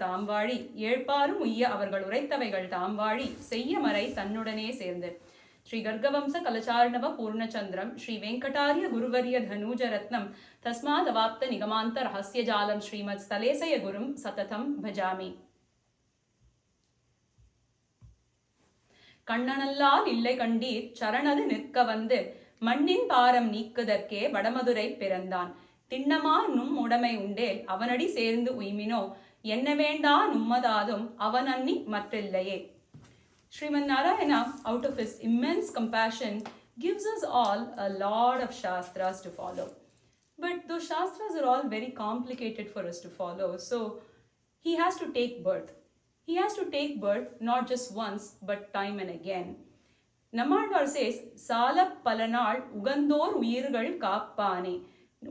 தாம் வாழி ஏழ்பாரும் உய்ய அவர்கள் உரைத்தவைகள் தாம் வாழி செய்ய மறை தன்னுடனே சேர்ந்து. ஸ்ரீ கர்கவம்ச கலச்சார்ணவ பூர்ணச்சந்திரம் ஸ்ரீ வெங்கடாரிய குருவரிய தனூஜரத்னம் தஸ்மாதவாப்த நிகமாந்த ரகசியஜாலம் ஸ்ரீமத் ஸ்தலேசய குரும் சததம் பஜாமி. கண்ணனல்லால் இல்லை கண்டீர் சரணது நிற்க வந்து மண்ணின் பாரம் நீக்குதற்கே வடமதுரை பிறந்தான். திண்ணமா நும் உடைமை உண்டேல் அவனடி சேர்ந்து உய்மினோ என்ன வேண்டா நும்மதாதும் அவன் அன்னி மற்றில்லையே. Sriman Narayana, out of his immense compassion, gives us all a lot of shastras to follow. But those shastras are all very complicated for us to follow. So he has to take birth. He has to take birth not just once, but time and again. Nammalvar says, Sala palanal ugandor uyirgal kappane.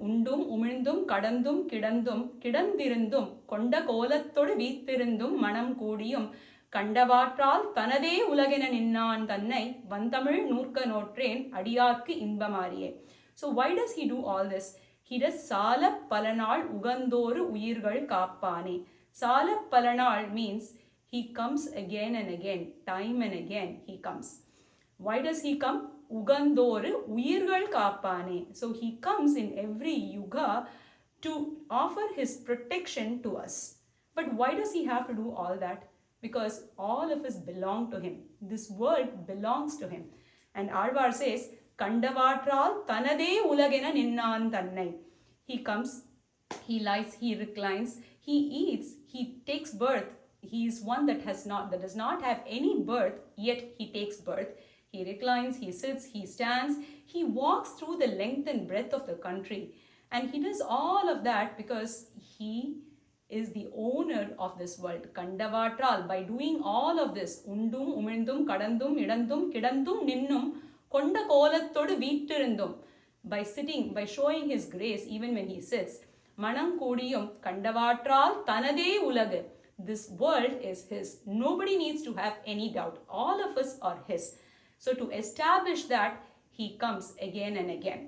உண்டும் உமிழ்ந்தும் கடந்தும் கிடந்தும் கிடந்திருந்தும் கொண்ட கோலத்தொடு வீத்திருந்தும் மனம் கூடியும் கண்டவாற்றால் தனதே உலகென நின்னான் தன்னை வந்தமிழ் நூற்க நோற்றேன் அடியார்க்கு இன்பமாரியே. So why does he do all this? He does சால பலநாள் உகந்தோரு உயிர்கள் காப்பானே. சால பலநாள் means he comes again and again, time and again he comes. Why does he come? Ugandoru uyirgal kappane. So he comes in every yuga to offer his protection to us. But why does he have to do all that? Because all of us belong to him. This world belongs to him. And Azhvar says, Kandavatral tanade ulagena ninnan tannai. He comes, he lies, he reclines, he eats, he takes birth. He is one that does not have any birth, yet he takes birth. He reclines, he sits, he stands, he walks through the length and breadth of the country. And he does all of that because he is the owner of this world. Kandavatral, by doing all of this, undum, umindum, kadandum, idandum, kidandum, ninnum, konda kolattodu veettirundum, by sitting, by showing his grace even when he sits, manam kodiyum, kandavatral, tanade ulagu. This world is his. Nobody needs to have any doubt. All of us are his. So to establish that, he comes again and again.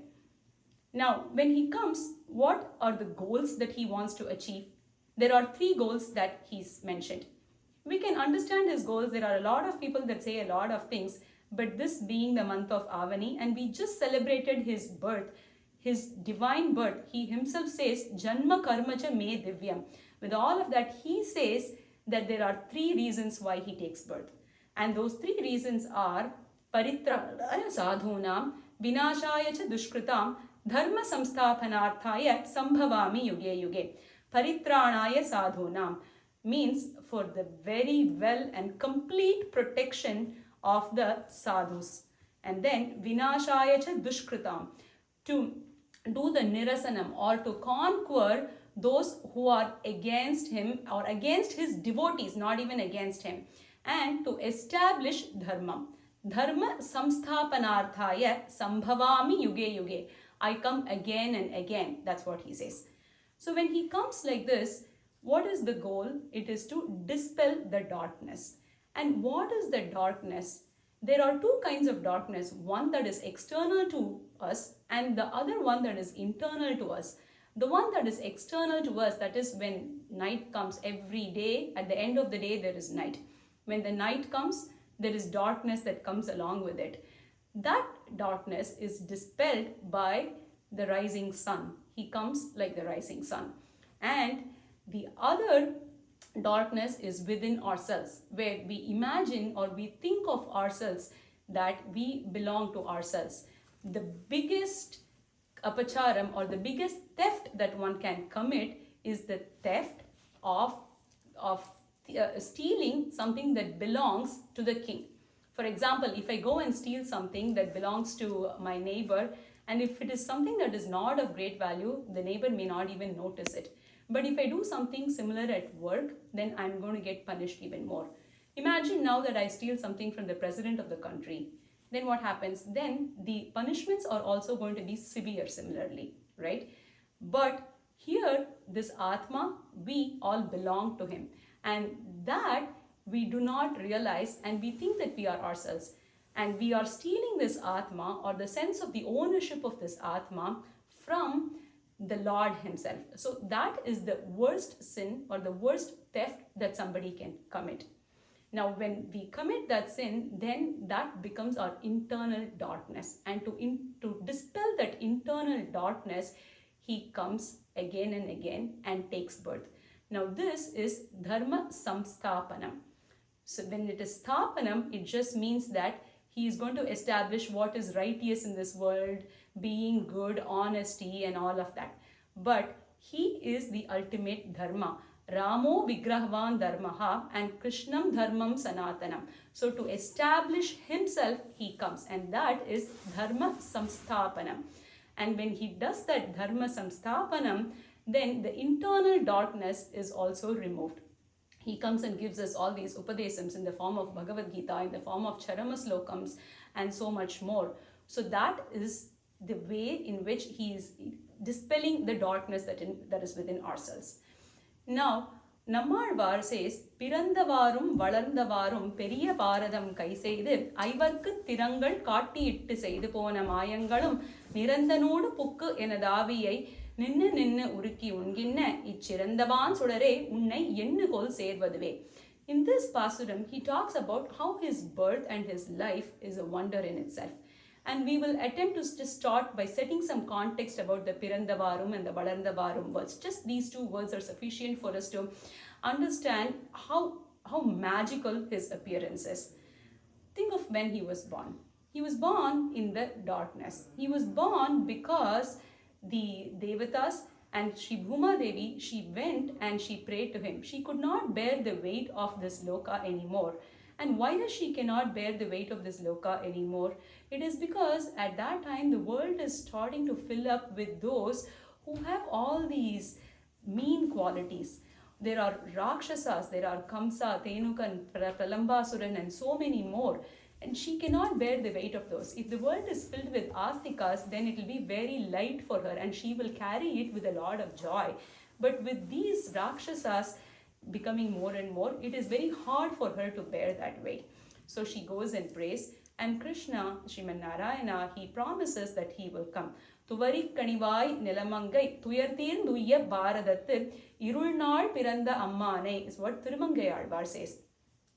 Now, when he comes, what are the goals that he wants to achieve? There are 3 goals that he's mentioned. We can understand his goals. There are a lot of people that say a lot of things, but this being the month of Avani, and we just celebrated his birth, his divine birth, he himself says, Janma karmacha me divyam. With all of that, he says that there are 3 reasons why he takes birth. And those 3 reasons are Paritranaya sadhunam, vinashaya cha dushkritam, dharma samsthapanarthaya sambhavami yuge yuge. Paritranaya sadhunam means for the very well and complete protection of the sadhus. And then vinashaya cha dushkritam, to do the nirasanam or to conquer those who are against him or against his devotees, not even against him, and to establish dharma. Dharma samsthapanarthaya sambhavami yuge yuge. I come again and again. That's what he says. So when he comes like this, what is the goal? It is to dispel the darkness. And what is the darkness? There are 2 kinds of darkness. One that is external to us and the other one that is internal to us. The one that is external to us, that is when night comes every day, at the end of the day there is night. When the night comes, there is darkness that comes along with it. That darkness is dispelled by the rising sun. He comes like the rising sun. And the other darkness is within ourselves, where we imagine or we think of ourselves that we belong to ourselves. The biggest apacharam or the biggest theft that one can commit is the theft of stealing something that belongs to the king. For example, if I go and steal something that belongs to my neighbor, and if it is something that is not of great value, the neighbor may not even notice it. But if I do something similar at work, then I'm going to get punished even more. Imagine now that I steal something from the president of the country. Then what happens? Then the punishments are also going to be severe similarly, right? But here, this Atma, we all belong to him. And that we do not realize, and we think that we are ourselves. And we are stealing this Atma or the sense of the ownership of this Atma from the Lord himself. So that is the worst sin or the worst theft that somebody can commit. Now, when we commit that sin, then that becomes our internal darkness. And to dispel that internal darkness, he comes again and again and takes birth. Now, this is dharma samsthapanam. So when it is sthapanam, it just means that he is going to establish what is righteous in this world, being good, honesty, and all of that. But he is the ultimate dharma. Ramo Vigrahvan Dharmaha and Krishnam Dharmam Sanatanam. So to establish himself, he comes, and that is Dharma Samsthapanam. And when he does that Dharma Samsthapanam, then the internal darkness is also removed. He comes and gives us all these upadesams in the form of Bhagavad Gita, in the form of Charamaslokams, and so much more. So that is the way in which he is dispelling the darkness that is within ourselves. Now, Nammalvar says, Pirandavarum Valarndavarum Periya Paradam Kai Seidu Aivarku Tirangal Kaatti Ittu Seidu Pona Mayangalum Nirandanodu Pukku Enadaviyai Ninnu Urukki Unginna Ichirandavan Sudare Unnai Yennukol Servaduve. In this Pasuram, he talks about how his birth and his life is a wonder in itself. And we will attempt to just start by setting some context about the Pirandavarum and the Valarndavarum words. Just these two words are sufficient for us to understand how magical his appearance is. Think of when he was born. He was born in the darkness. He was born because the Devatas and Shri Bhuma Devi, she went and she prayed to him. She could not bear the weight of this loka anymore. And why does she cannot bear the weight of this loka anymore? It is because at that time the world is starting to fill up with those who have all these mean qualities. There are Rakshasas, there are Kamsa, Tenukan, Pralambasuran, and so many more. And she cannot bear the weight of those. If the world is filled with Astikas, then it will be very light for her and she will carry it with a lot of joy. But with these Rakshasas becoming more and more, it is very hard for her to bear that weight. So she goes and prays, and Krishna, Sriman Narayana, he promises that he will come. Tuvarik Kanivai Nilamangai Tuyartir Duya Bharadathir Irulnal Piranda Ammane is what Thirumangai Azhvar says.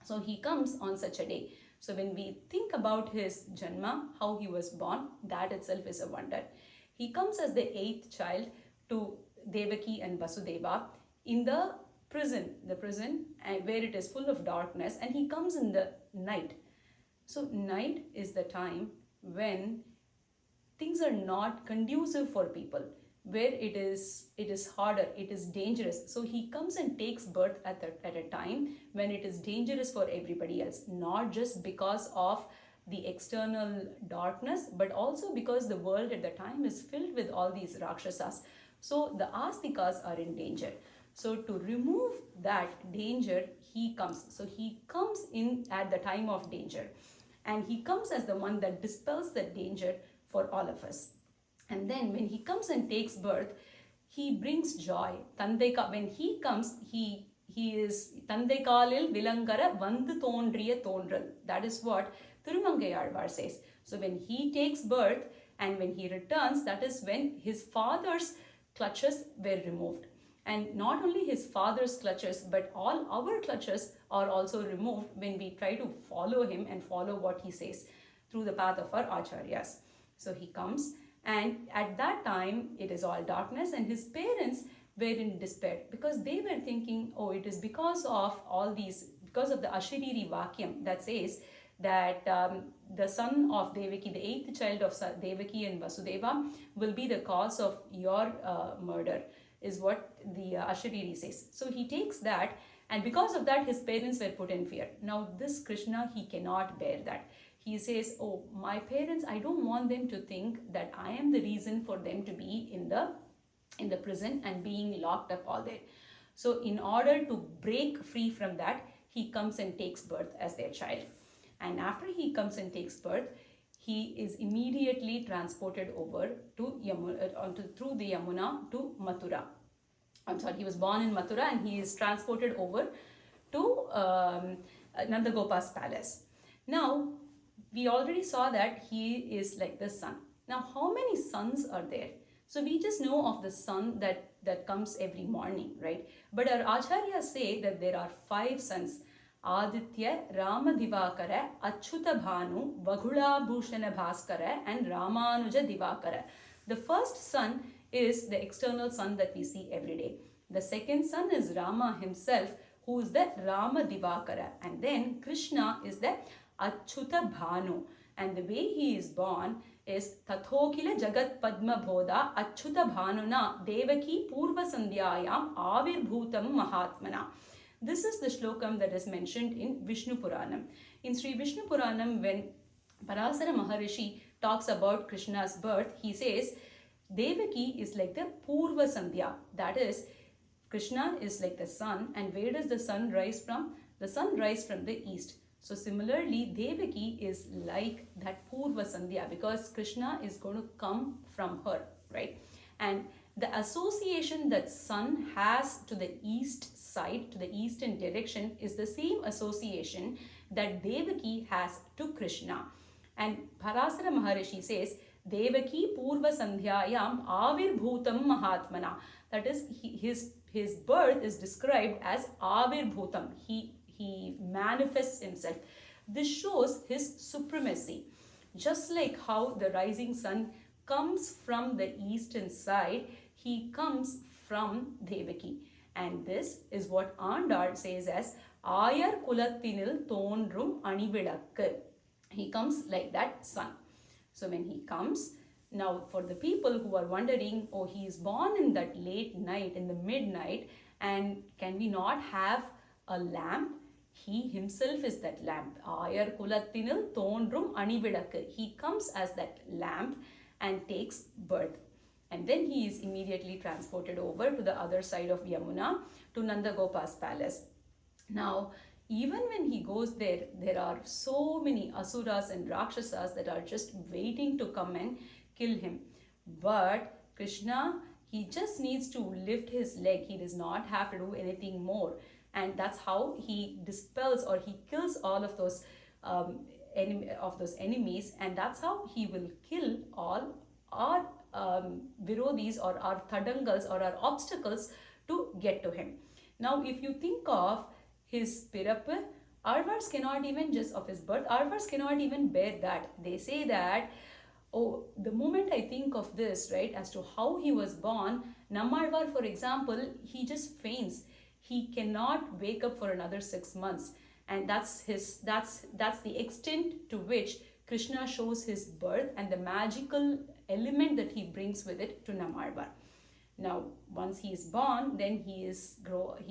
So he comes on such a day. So when we think about his Janma, how he was born, that itself is a wonder. He comes as the 8th child to Devaki and Vasudeva in the prison where it is full of darkness, and he comes in the night. So night is the time when things are not conducive for people, where it is harder, it is dangerous. So he comes and takes birth at a time when it is dangerous for everybody else, not just because of the external darkness, but also because the world at the time is filled with all these Rakshasas. So the Astikas are in danger. So to remove that danger, he comes. So he comes in at the time of danger. And he comes as the one that dispels that danger for all of us. And then when he comes and takes birth, he brings joy. When he comes, he is Tandai Kalil Vilangara Vandu Thondriya Thondral. That is what Thirumangai Azhvar says. So when he takes birth and when he returns, that is when his father's clutches were removed. And not only his father's clutches, but all our clutches are also removed when we try to follow him and follow what he says through the path of our acharyas. So he comes, and at that time it is all darkness, and his parents were in despair because they were thinking, oh, it is because of all these, because of the Ashariri Vakyam that says that the son of Devaki, the 8th child of Devaki and Vasudeva, will be the cause of your murder, is what the Ashariri says. So he takes that, and because of that his parents were put in fear. Now this Krishna, he cannot bear that. He says, oh, my parents, I don't want them to think that I am the reason for them to be in the prison and being locked up all day. So in order to break free from that, he comes and takes birth as their child. And after he comes and takes birth, he is immediately transported over to through the Yamuna to Mathura. He was born in Mathura and he is transported over to Nandagopa's palace. Now, we already saw that he is like the sun. Now, how many suns are there? So we just know of the sun that that comes every morning, right? But our acharyas say that there are 5 suns: Aditya, Rama Divakara, Achyuta Bhanu, Vagula Bhushana Bhaskara, and Ramanuja Divakara. The first sun is the external sun that we see every day. The second sun is Rama himself, who is the Rama Divakara. And then Krishna is the Achyuta Bhanu. And the way he is born is Tathokila Jagat Padma Bodha Achyuta Bhanuna Devaki Purva Sandhyayam Avirbhutam Mahatmana. This is the shlokam that is mentioned in Vishnu Puranam. In Sri Vishnu Puranam, when Parasara Maharishi talks about Krishna's birth, he says Devaki is like the Purva Sandhya. That is, Krishna is like the sun. And where does the sun rise from? The sun rises from the east. So similarly, Devaki is like that Purva Sandhya, because Krishna is going to come from her, right? And the association that sun has to the east side, to the eastern direction, is the same association that Devaki has to Krishna. And Parasara Maharishi says, Devaki Purva Sandhyayam Avirbhutam Mahatmana. That is, his birth is described as Avirbhutam. He manifests himself. This shows his supremacy. Just like how the rising sun comes from the eastern side, he comes from Devaki. And this is what Andal says as Ayar Kulathinil Thondrum Anivilakku. He comes like that sun. So when he comes, now for the people who are wondering, oh, he is born in that late night, in the midnight, and can we not have a lamp? He himself is that lamp. Ayar Kulathinil Thondrum Anivilakku. He comes as that lamp and takes birth. And then he is immediately transported over to the other side of Yamuna, to Nanda Gopa's palace. Now, even when he goes there, there are so many asuras and rakshasas that are just waiting to come and kill him. But Krishna, he just needs to lift his leg. He does not have to do anything more. And that's how he dispels, or he kills all of those enemies. And that's how he will kill all our virodhis, or our tadangals, or our obstacles to get to him. Now, if you think of his pirappu, Azhvars cannot even, just of his birth, Azhvars cannot even bear that. They say that, oh, the moment I think of this, right, as to how he was born, Nammalvar, for example, he just faints. He cannot wake up for another 6 months. And that's the extent to which Krishna shows his birth and the magical element that he brings with it to Nammalvar. Now, once he is born, then he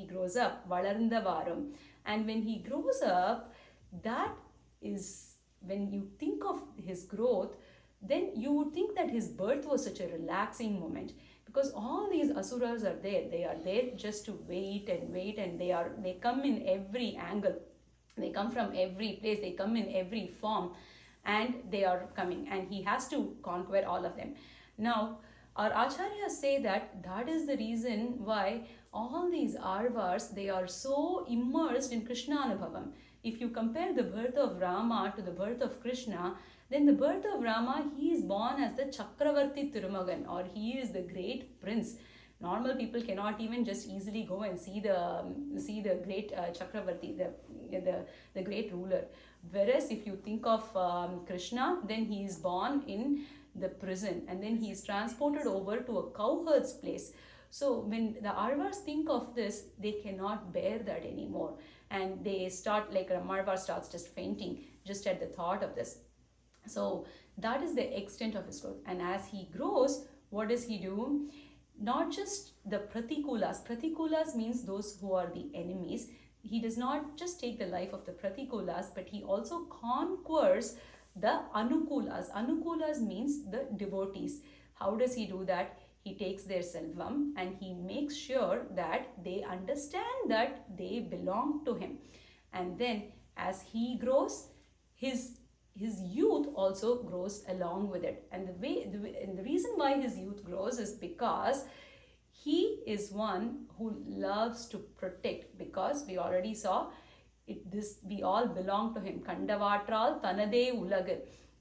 grows up, Valarndavarum. And when he grows up, that is, when you think of his growth, then you would think that his birth was such a relaxing moment, because all these asuras are there. They are there just to wait, and they come in every angle. They come from every place. They come in every form, and they are coming, and he has to conquer all of them. Now, our acharyas say that is the reason why all these Azhvars, they are so immersed in Krishna Anubhavam. If you compare the birth of Rama to the birth of Krishna, then the birth of Rama, he is born as the Chakravarti Tirumagan, or he is the great prince. Normal people cannot even just easily go and see the great Chakravarti, the great ruler. Whereas if you think of Krishna, then he is born in the prison, and then he is transported over to a cowherd's place. So when the Azhvars think of this, they cannot bear that anymore, and they start, like Rammalvar starts just fainting just at the thought of this. So that is the extent of his growth. And as he grows, what does he do? Not just the pratikulas. Pratikulas means those who are the enemies. He does not just take the life of the pratikulas, but he also conquers the anukulas. Anukulas means the devotees. How does he do that? He takes their selvam and he makes sure that they understand that they belong to him. And then as he grows, his youth also grows along with it. And the reason why his youth grows is because he is one who loves to protect, because we already saw it, we all belong to him. Kandavatral Tanade Ulagu.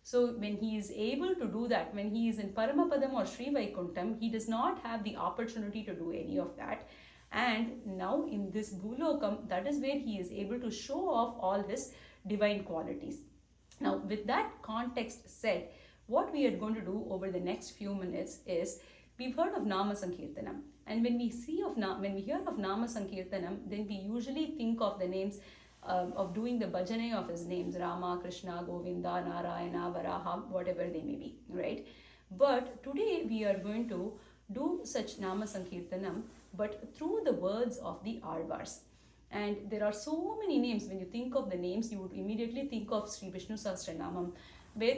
So when he is able to do that, when he is in Paramapadam or Sri Vaikuntham, he does not have the opportunity to do any of that. And now in this Bhulokam, that is where he is able to show off all his divine qualities. Now, with that context said, what we are going to do over the next few minutes is, we've heard of Nama Sankirtanam. And when we hear of Nama Sankirtanam, then we usually think of the names of doing the bhajane of his names, Rama, Krishna, Govinda, Narayana, Varaha, whatever they may be, right? But today we are going to do such Nama Sankirtanam, but through the words of the Azhvars. And there are so many names. When you think of the names, you would immediately think of Sri Vishnu Sahasranamam, where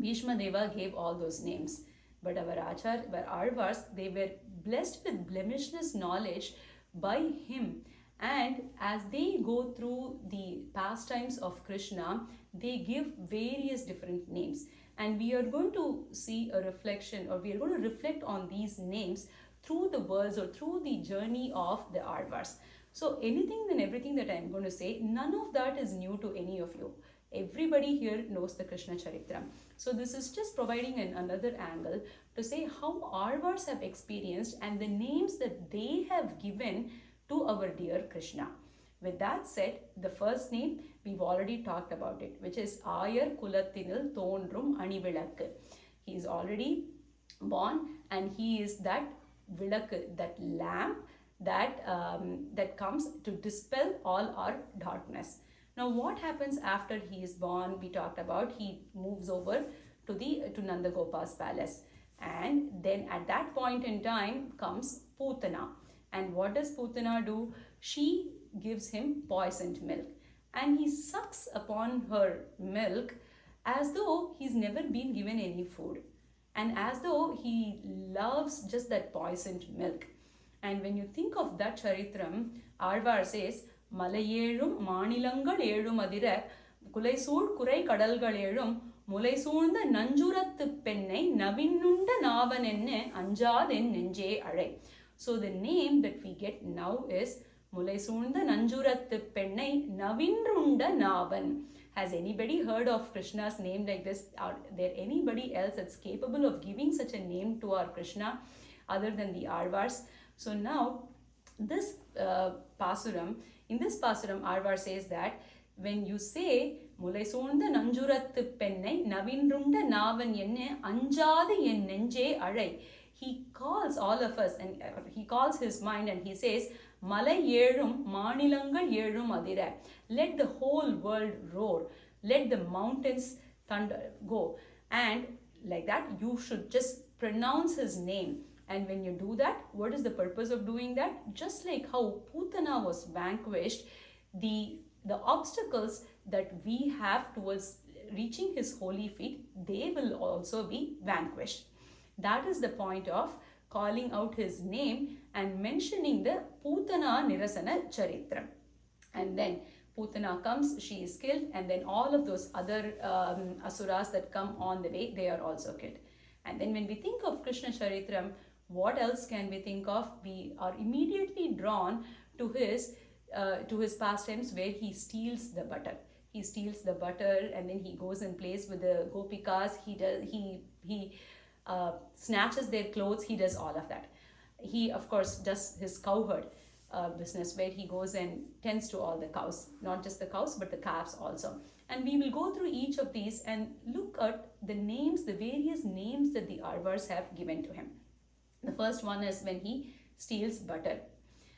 Bhishma Deva gave all those names. But our Azhvars, they were blessed with blemishless knowledge by him. And as they go through the pastimes of Krishna, they give various different names. And we are going to see a reflection, or we are going to reflect on these names through the words or through the journey of the Azhvars. So anything and everything that I am going to say, none of that is new to any of you. Everybody here knows the Krishna Charitram. So this is just providing another angle to say how Azhvars have experienced and the names that they have given to our dear Krishna. With that said, the first name, we've already talked about it, which is Ayar Kulathinil Thondrum Anivilakku. He is already born, and he is that vilakku, that lamp that comes to dispel all our darkness. Now, what happens after he is born? We talked about he moves over to Nanda Gopal's palace, and then at that point in time comes Putana. And what does Putana do? She gives him poisoned milk, and he sucks upon her milk as though he's never been given any food, and as though he loves just that poisoned milk. And when you think of that Charitram, Azhvar says, Malayelum Manilangal Elum Adira, Kulaisur Kurai Kadalgal Elum, Mulaisunda Nanjurat Penne, Navinunda Navanenne, Anjadin Nenje Are. So the name that we get now is Mulaisunda Nanjurat Penne, Navinrunda Navan. Has anybody heard of Krishna's name like this? Are there anybody else that's capable of giving such a name to our Krishna other than the Azhvars? So now, this Pasuram, in this Pasuram, Azhvar says that when you say Mulaisunda Nanjurat Penne, Navinrunda Navan Yenne, Anjadi Yen Nenje Arai, he calls all of us, and he calls his mind, and he says, Malai Yelum, Manilangal Yelum Adira. Let the whole world roar. Let the mountains thunder go. And like that, you should just pronounce his name. And when you do that, what is the purpose of doing that? Just like how Putana was vanquished, the obstacles that we have towards reaching his holy feet, they will also be vanquished. That is the point of calling out his name and mentioning the Putana Nirasana Charitram. And then Putana comes, she is killed, and then all of those other asuras that come on the way, they are also killed. And then when we think of Krishna Charitram, what else can we think of? We are immediately drawn to his pastimes where he steals the butter. He steals the butter, and then he goes and plays with the gopikas. He snatches their clothes. He does all of that. He, of course, does his cowherd business, where he goes and tends to all the cows, not just the cows, but the calves also. And we will go through each of these and look at the names, the various names that the Azhvars have given to him. The first one is when he steals butter.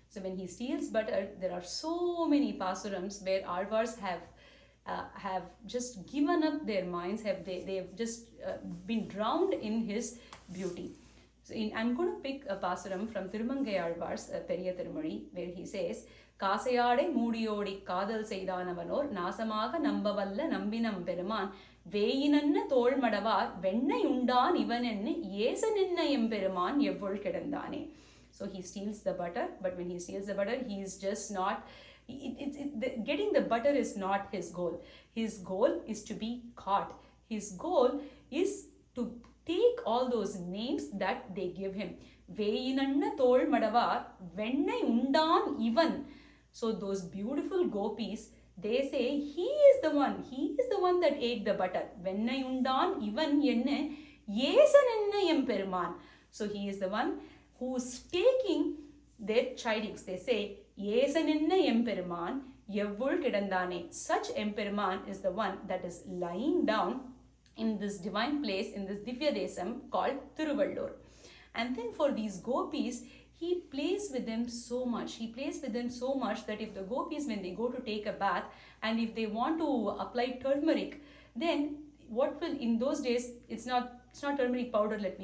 So when he steals butter, there are so many pasurams where Azhvars have just given up their minds, they have just been drowned in his beauty. So I'm going to pick a pasuram from Thirumangai Azhvar's Periya Tirumozhi, where he says, Kasayade Mudiyodi Kadal Seidanavanor, Nasamaga Nambavalla Nambinam Peruman, Veyinanna Tol Madavar, Venna Yundan Ivanenne, Yesaninna Emperuman, Yevul Kedandane. So he steals the butter, but when he steals the butter, he is just not, getting the butter is not his goal. His goal is to be caught. His goal is to take all those names that they give him. Veyinanna Tol Madavar, Venna Undan Ivan. So those beautiful gopis, They say he is the one that ate the butter. Vennai undan ivan enne yesan enna emperiman. So he is the one who's taking their chidings. They say, yesan enna emperiman yevvul kidandane. Such emperiman is the one that is lying down in this divine place, in this Divya Desam called Thiruvallur. And then for these gopis, he plays with them so much. He plays with them so much that if the gopis, when they go to take a bath, and if they want to apply turmeric, then what will, in those days, it's not turmeric powder like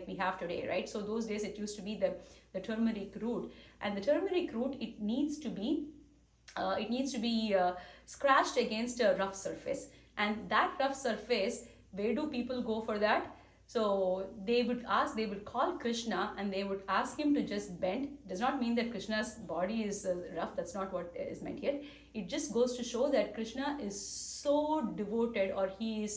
we have today, right? So those days it used to be the turmeric root, and the turmeric root, it needs to be scratched against a rough surface, and that rough surface, where do people go for that? So they would call Krishna, and they would ask him to just bend. Does not mean that Krishna's body is rough. That's not what is meant here. It just goes to show that Krishna is so devoted, or he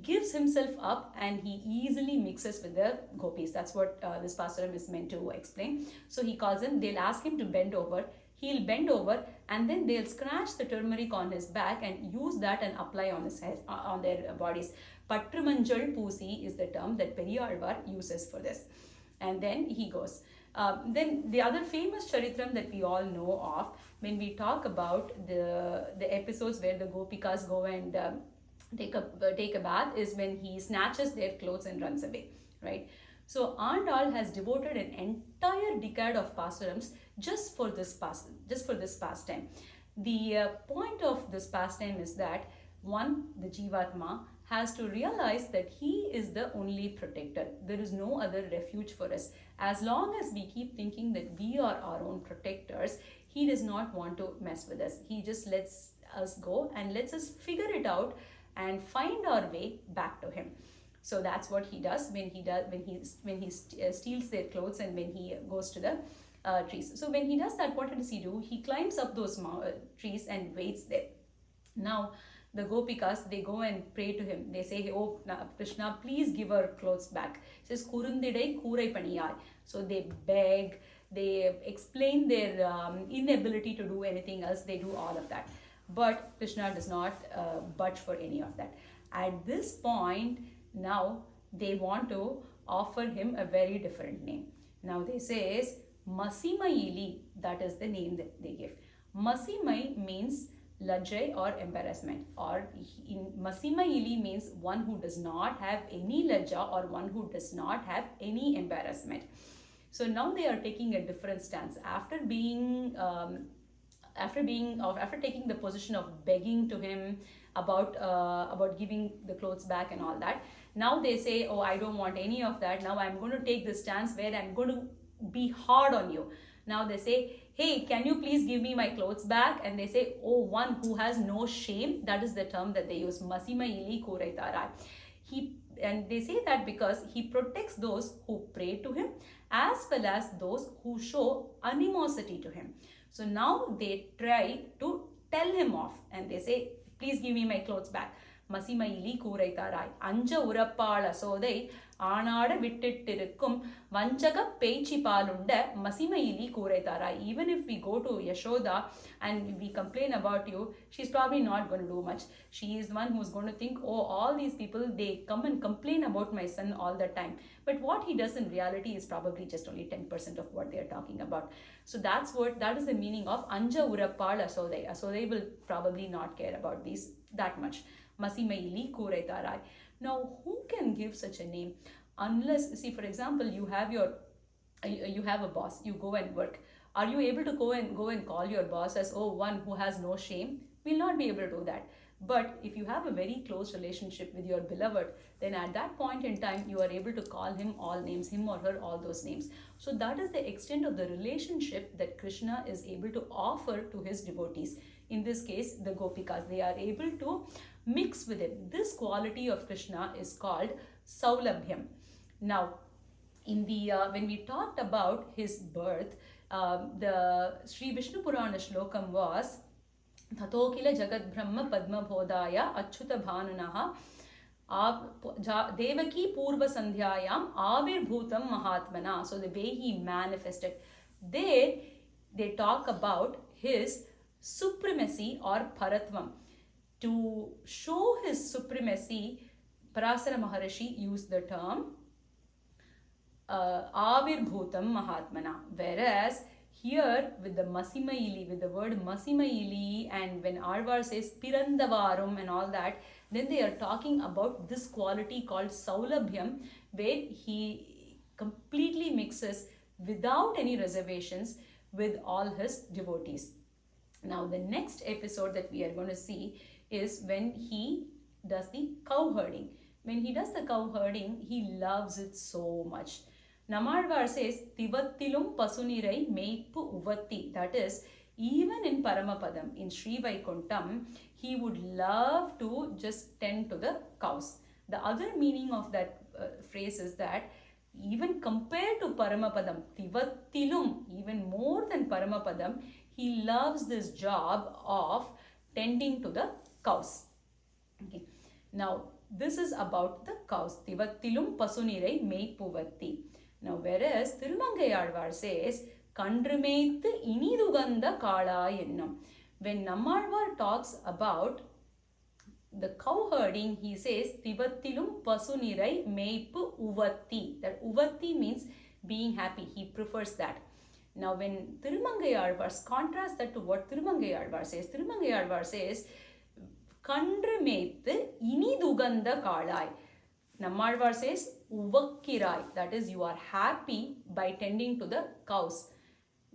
gives himself up, and he easily mixes with the gopis. That's what this pasuram is meant to explain. So he calls him, they'll ask him to bend over. He'll bend over, and then they'll scratch the turmeric on his back and use that and apply on his head, on their bodies. Patrumanjal Pusi is the term that Periyalvar uses for this. And then he goes. Then the other famous charitram that we all know of, when we talk about the episodes where the gopikas go and take a bath, is when he snatches their clothes and runs away, right? So Andal has devoted an entire decade of pasurams just for this pastime. The point of this pastime is that, one, the Jivatma has to realize that he is the only protector. There is no other refuge for us. As long as we keep thinking that we are our own protectors, he does not want to mess with us. He just lets us go and lets us figure it out and find our way back to him. So that's what he does when he steals their clothes, and when he goes to the trees. So when he does that, what does he do? He climbs up those trees and waits there. Now the gopikas, they go and pray to him. They say, oh Krishna, please give our clothes back. He says, Kurundidai Kurai Paniyai. So they beg, they explain their inability to do anything else. They do all of that. But Krishna does not budge for any of that. At this point, now they want to offer him a very different name. Now they says Masimayili, that is the name that they give. Masimai means lajjai or embarrassment, or in Masimayili means one who does not have any lajja, or one who does not have any embarrassment. So now they are taking a different stance after taking the position of begging to him about giving the clothes back and all that. Now they say, oh, I don't want any of that. Now I'm going to take the stance where I'm going to be hard on you. Now they say, hey, can you please give me my clothes back? And they say, oh, one who has no shame. That is the term that they use, Masimayili Kuraitarai. And they say that because he protects those who pray to him, as well as those who show animosity to him. So now they try to tell him off, and they say, please give me my clothes back. Masimayili Kuraitarai. Anja Urappala Sodai Anada Vittittirukkum Vanchaga Peichi Palunda Masimayili Kuraitarai. Even if we go to Yashoda and we complain about you, she's probably not going to do much. She is the one who's going to think, oh, all these people, they come and complain about my son all the time. But what he does in reality is probably just only 10% of what they are talking about. So that is the meaning of Anja Urappal Asodai. Asodai will probably not care about these that much. Masimayili Kuraitarai. Now, who can give such a name? Unless, see, for example, you have a boss, you go and work. Are you able to go and call your boss as, oh, one who has no shame? We'll not be able to do that. But if you have a very close relationship with your beloved, then at that point in time, you are able to call him all names, him or her all those names. So that is the extent of the relationship that Krishna is able to offer to his devotees. In this case, the gopikas, they are able to mix with him. This quality of Krishna is called Saulabhyam. Now, in the when we talked about his birth, the Sri Vishnu Purana shlokam was Thatokila Jagat Brahma Padma Bodhaya Achyuta Bhanunaha Devaki Purva Sandhyayam Avir Bhutam Mahatmana. So the way he manifested. There they talk about his supremacy or paratvam. To show his supremacy, Parasara Maharishi used the term Avirbhutam Mahatmana. Whereas here with the Masimaili, with the word Masimaili, and when Azhvar says PirandavArum and all that, then they are talking about this quality called Saulabhyam, where he completely mixes without any reservations with all his devotees. Now the next episode that we are going to see is when he does the cow herding. When he does the cow herding, he loves it so much. Nammalvar says, Tivattilum pasunirai meippu uvatti. That is, even in Paramapadam, in Sri Vaikuntham, he would love to just tend to the cows. The other meaning of that phrase is that even compared to Paramapadam, Tivattilum, even more than Paramapadam, he loves this job of tending to the cows. Okay. Now, this is about the cows. Tivattilum pasunirai meipuvatti. Now, whereas Thirumangai says, Kandrumethu iniduganda kala ennum. When Nammalvar talks about the cow herding, he says, Tivattilum pasunirai meippu uvatti. That uvatti means being happy. He prefers that. Now, when Thirumangai contrast that to what Thirumangai says, Kandrumethu iniduganda kalai. Nammalvar says, Uvakkirai, that is, you are happy by tending to the cows.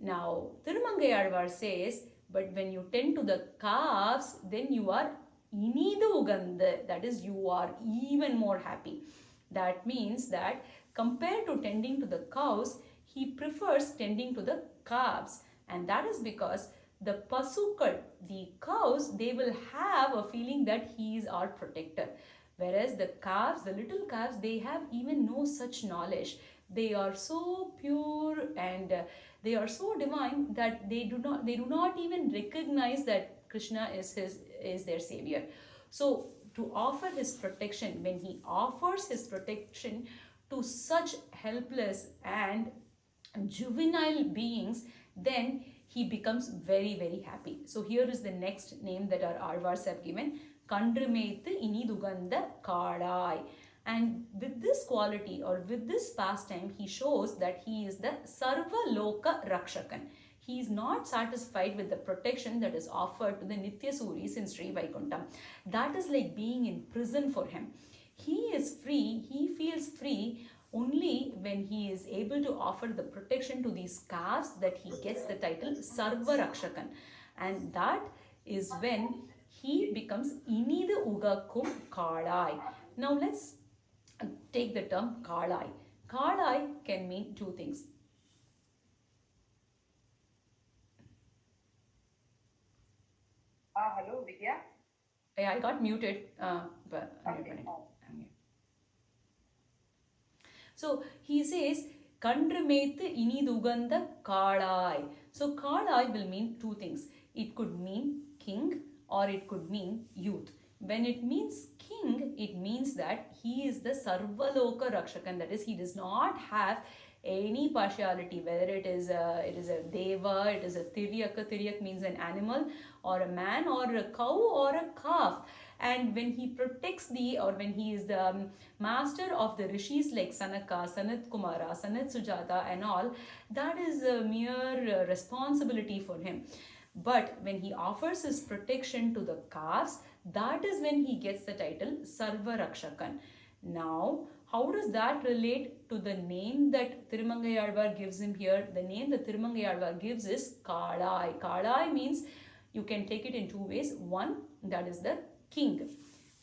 Now, Thirumangai says, but when you tend to the calves, then you are iniduganda, that is, you are even more happy. That means that compared to tending to the cows, he prefers tending to the calves. And that is because the pasukal, the cows, they will have a feeling that he is our protector. Whereas the calves, the little calves, they have even no such knowledge. They are so pure and they are so divine that they do not even recognize that Krishna is their savior. So to offer his protection, when he offers his protection to such helpless and juvenile beings, then he becomes very, very happy. So here is the next name that our Azhvars have given, Kandrumethu iniduganda kalai. And with this quality or with this pastime, he shows that he is the Sarva Loka Rakshakan. He is not satisfied with the protection that is offered to the Nitya Suris in Sri Vaikuntham. That is like being in prison for him. He is free, he feels free only when he is able to offer the protection to these calves, that he gets the title Sarva Rakshakan. And that is when he becomes Inidu Ugakum Kalai. Now let's take the term Kalai. Kalai can mean two things. Hello, Vidya. Yeah, I got muted. But okay. So he says, Kandrumethu iniduganda kalai. So kalai will mean two things. It could mean king or it could mean youth. When it means king, it means that he is the Sarvaloka Rakshakan. That is, he does not have any partiality, whether it is a deva, it is a tiryaka. Tiryak means an animal, or a man, or a cow, or a calf. And when he protects when he is the master of the rishis like Sanaka, Sanat Kumara, Sanat Sujata and all, that is a mere responsibility for him. But when he offers his protection to the calves, that is when he gets the title Sarva Rakshakan. Now, how does that relate to the name that Thirumangai gives him here? The name that Thirumangai gives is Kalai. Kalai means you can take it in two ways. One, that is the king.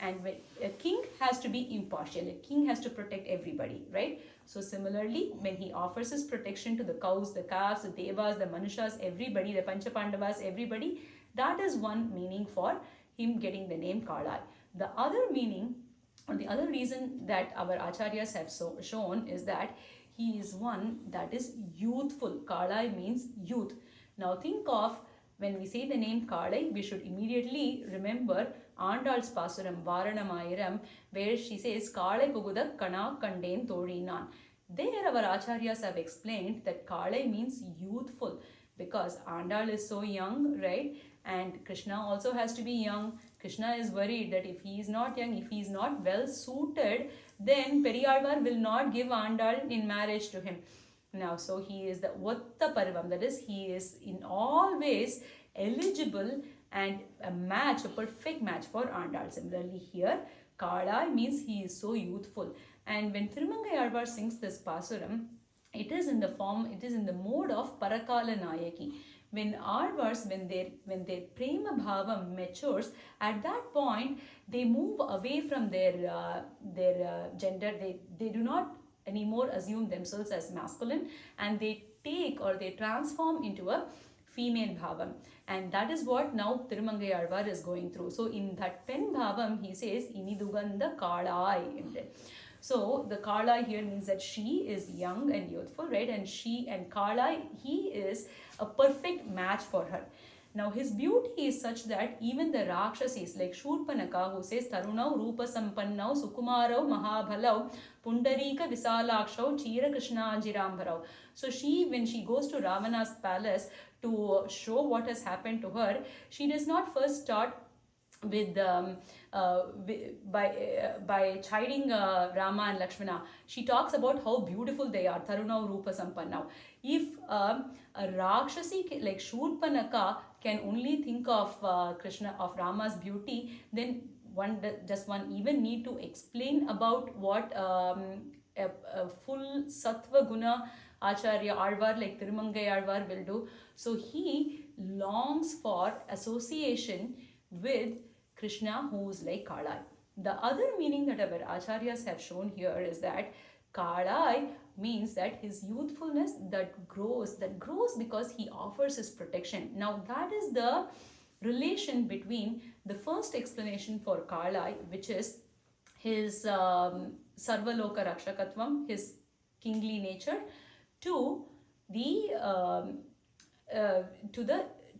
And when a king has to be impartial, a king has to protect everybody, right? So similarly, when he offers his protection to the cows, the calves, the devas, the manushas, everybody, the Panchapandavas, everybody, that is one meaning for him getting the name Kalai. The other meaning, or the other reason that our acharyas have shown is that he is one that is youthful. Kalai means youth. Now think of, when we say the name Kalai, we should immediately remember Andal's Pasuram, Varanamayiram, where she says, Kalai Puguda Kana Kanden Thorinan. There our acharyas have explained that Kalai means youthful, because Andal is so young, right? And Krishna also has to be young. Krishna is worried that if he is not young, if he is not well suited, then Periyalvar will not give Andal in marriage to him. Now, so he is the Vatta Parvam, that is, he is in all ways eligible and a match, a perfect match for Andal. Similarly here, Kala means he is so youthful. And when Thirumangai Azhvar sings this Pasuram, it is in the mode of Parakala Nayaki. When Azhvars, when their Prema Bhavam matures, at that point they move away from their gender. They do not anymore assume themselves as masculine, and they take or they transform into a female bhavam, and that is what now Thirumangai Azhvar is going through. So in that pen bhavam he says Iniduganda Kalai. So the Kala here means that she is young and youthful, right? And she and Kala, he is a perfect match for her. Now his beauty is such that even the Rakshasis like Shurpanaka, who says Tarunau Rupa Sampannau Sukumarau Mahabhalau Pundarika Visalakshau Chira Krishna Jirambarau. So she, when she goes to Ravana's palace to show what has happened to her, she does not first start with by chiding Rama and Lakshmana. She talks about how beautiful they are, Tarunau Rupa Sampannau. If a Rakshasi like Shurpanaka can only think of Krishna, of Rama's beauty, then does one even need to explain about what a full Sattva Guna Acharya Azhvar like Thirumangai Azhvar will do. So he longs for association with Krishna, who is like Kalai. The other meaning that our acharyas have shown here is that Kalai means that his youthfulness that grows because he offers his protection. Now that is the relation between the first explanation for Kalai, which is his Sarvaloka Rakshakatvam, his kingly nature, to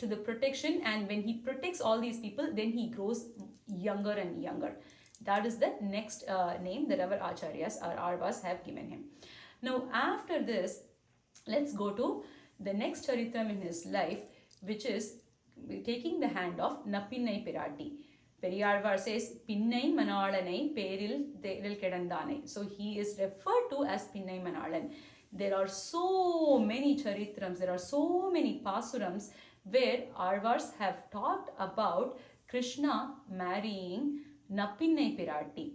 the protection, and when he protects all these people, then he grows younger and younger. That is the next name that our acharyas, our Azhvars have given him. Now after this, let's go to the next charitram in his life, which is taking the hand of Nappinai Pirati. Periyalvar says, Pinnai Manalanai Peril Deril Kedandane. So he is referred to as Pinnai Manalan. There are so many charitrams, there are so many pasurams where Azhvars have talked about Krishna marrying Nappinai Pirati.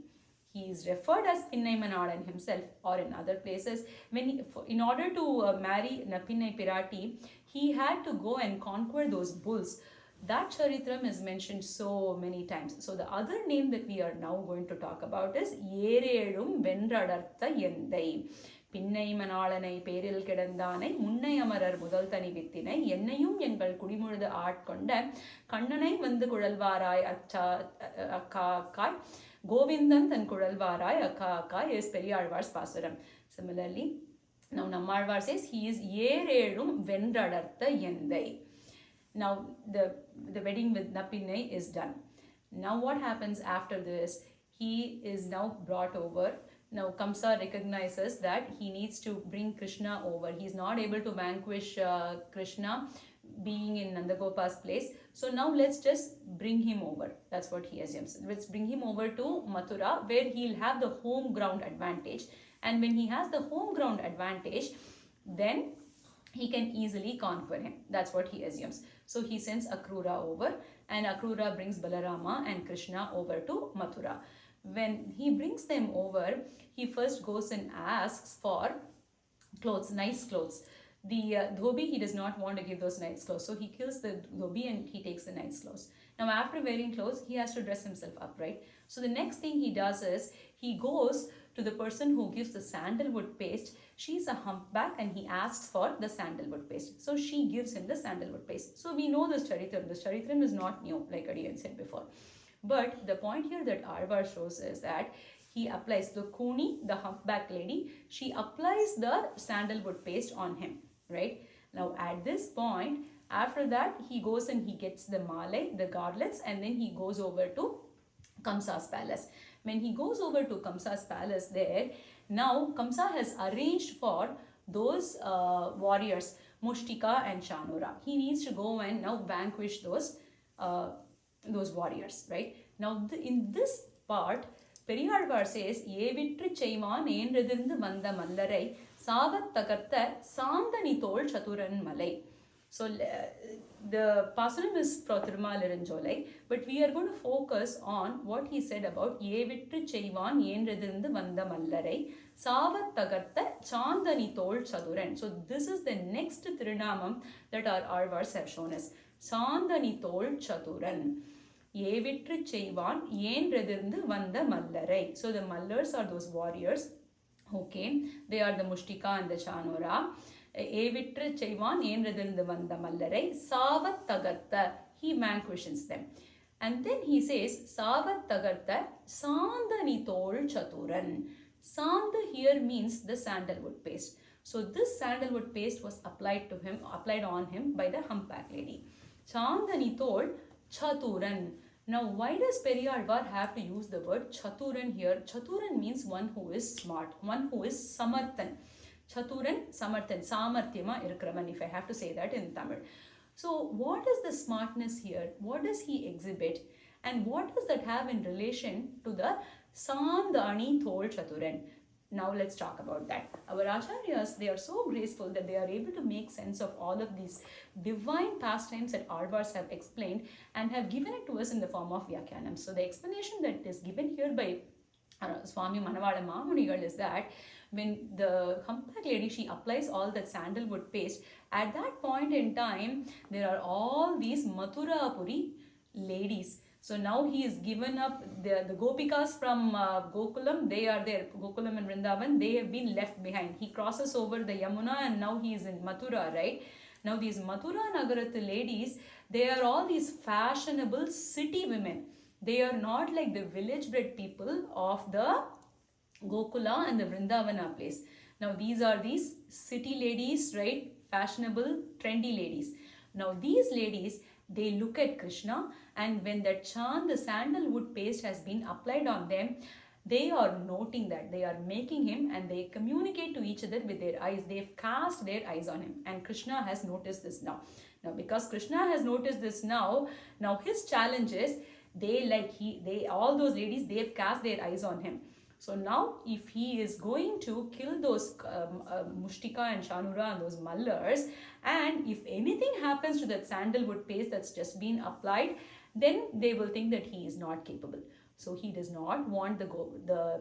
He is referred as Pinnai Manalan himself, or in other places. In order to marry Nappinai Pirati, he had to go and conquer those bulls. That charitram is mentioned so many times. So the other name that we are now going to talk about is Yerelum Vendradartha Yendai. Pinnai Manalanai Peril Kedandane, Munnai Amarar Mudaltani Vittinai, Yenayum Yengal Kudimurda Art Konda, Kandanai Vandu Kudalvarai Akakai, Govindan and Kudalvarai Akakai is Periyalvar's Pasuram. Similarly, now Nammalvar says he is Yerelum Vendradartha Yendai. Now the wedding with Nappinai is done. Now what happens after this? He is now brought over. Now Kamsa recognizes that he needs to bring Krishna over. He is not able to vanquish Krishna being in Nandagopa's place. So now let's just bring him over. That's what he assumes. Let's bring him over to Mathura, where he'll have the home ground advantage. And when he has the home ground advantage, then he can easily conquer him. That's what he assumes. So he sends Akrura over, and Akrura brings Balarama and Krishna over to Mathura. When he brings them over, he first goes and asks for clothes, nice clothes. The dhobi, he does not want to give those nice clothes. So he kills the dhobi and he takes the nice clothes. Now after wearing clothes, he has to dress himself up, right? So the next thing he does is, he goes to the person who gives the sandalwood paste. She's a humpback and he asks for the sandalwood paste. So she gives him the sandalwood paste. So we know this charitram. This charitram is not new, like Adiyan said before. But the point here that Azhvar shows is that he applies the Kuni, the humpback lady, she applies the sandalwood paste on him, right? Now at this point, after that, he goes and he gets the male, the garlands, and then he goes over to Kamsa's palace. When he goes over to Kamsa's palace there, now Kamsa has arranged for those warriors, Mushtika and Shanura. He needs to go and now vanquish those those warriors, right? Now in this part, Periyalvar says, ஏவிற்று செய்வான் ஏன்றதிர்ந்து வந்த மல்லரை சாவத் தகர்த்த சாந்தனி தோள் சதுரன் மலை. So the Pasuram is for Thirumalarunjolai, but we are going to focus on what he said about ஏவிற்று செய்வான் ஏன்றதிர்ந்து வந்த மல்லரை சாவத் தகர்த்த சாந்தனி தோள் சதுரன். So this is the next Tirunamam that our Azhvars have shown us. Santhani தோள் சதுரன். ஏவிற்று செய்வான் ஏன்றதிர்ந்து வந்த மல்லரை. So the Mallars are those warriors who came. They are the Mushtika and the Chanura. ஏவிற்று செய்வான் ஏன்றதிர்ந்து வந்த மல்லரை Sawant தகர்த்த. He vanquishes them. And then he says, Sawant தகர்த்த Santhani தோள் சதுரன். Sandha here means the sandalwood paste. So this sandalwood paste was applied on him by the humpback lady. Chandani tol chaturan. Now why does Periyalvar have to use the word chaturan here? Chaturan means one who is smart, one who is samarthan. Chaturan, samarthan, samarthyama irukkravan, if I have to say that in Tamil. So what is the smartness here? What does he exhibit? And what does that have in relation to the Sandani Thol Chaturan? Now let's talk about that. Our Acharyas, they are so graceful that they are able to make sense of all of these divine pastimes that Azhvars have explained and have given it to us in the form of Vyakyanam. So the explanation that is given here by Swami Manavada Mamunigal is that when the humpback lady, she applies all that sandalwood paste, at that point in time, there are all these Mathurapuri ladies. So now he is given up, the Gopikas from Gokulam, they are there, Gokulam and Vrindavan, they have been left behind. He crosses over the Yamuna and now he is in Mathura, right? Now these Mathura Nagarathu ladies, they are all these fashionable city women. They are not like the village bred people of the Gokula and the Vrindavana place. Now these are these city ladies, right? Fashionable, trendy ladies. Now these ladies, they look at Krishna, and when that the sandalwood paste has been applied on them, they are noting that, they are making him, and they communicate to each other with their eyes. They have cast their eyes on him, and Krishna has noticed this now. Now because Krishna has noticed this now his challenge is, all those ladies, they have cast their eyes on him. So now if he is going to kill those Mushtika and Shanura and those Mallars, and if anything happens to that sandalwood paste that's just been applied, then they will think that he is not capable. So he does not want the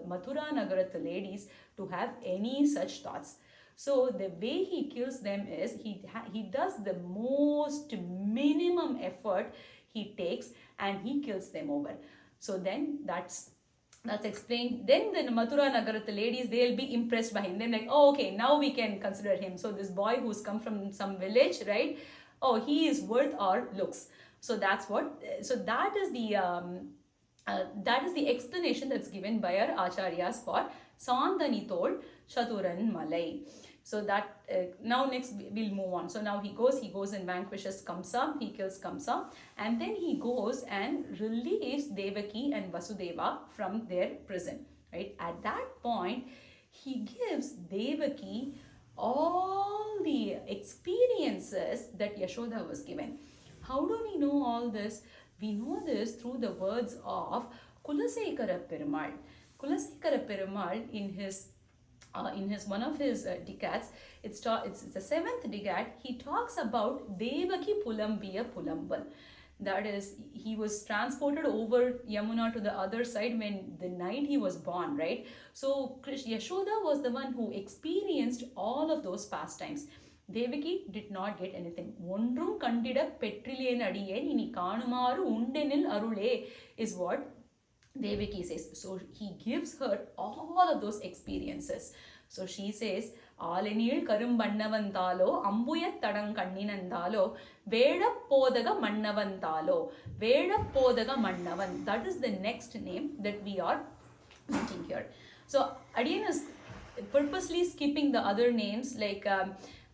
Mathura Nagaratha ladies to have any such thoughts. So the way he kills them is, he does the most minimum effort he takes and he kills them over. So then that's explained. Then the Mathura Nagaratha ladies, they'll be impressed by him. They're like, oh, okay, now we can consider him. So this boy who's come from some village, right? Oh, he is worth our looks. So that's what. So that is the explanation that's given by our Acharyas for Sandani Tol Chaturan Malai. So that now next we'll move on. So now he goes and vanquishes Kamsa, he kills Kamsa, and then he goes and relieves Devaki and Vasudeva from their prison, right? At that point, he gives Devaki all the experiences that Yashoda was given. How do we know all this? We know this through the words of Kulasekara Perumal. Kulasekara Perumal in his one of his decats, it's the 7th decat, he talks about Devaki Pulambiya Pulambal. That is, he was transported over Yamuna to the other side when the night he was born, right? So Yashoda was the one who experienced all of those pastimes. Devaki did not get anything. Ondrum kandida petrilen adiyen ini kaanumaru undenil arule is what Devaki says. So he gives her all of those experiences. So she says, Alenil Karumbannavantalo, Ambuyat Tadang Kanninandalo, Veda Podaga Mannavantalo, Veda Podaga Mannavan. That is the next name that we are meeting here. So Adiyan is purposely skipping the other names like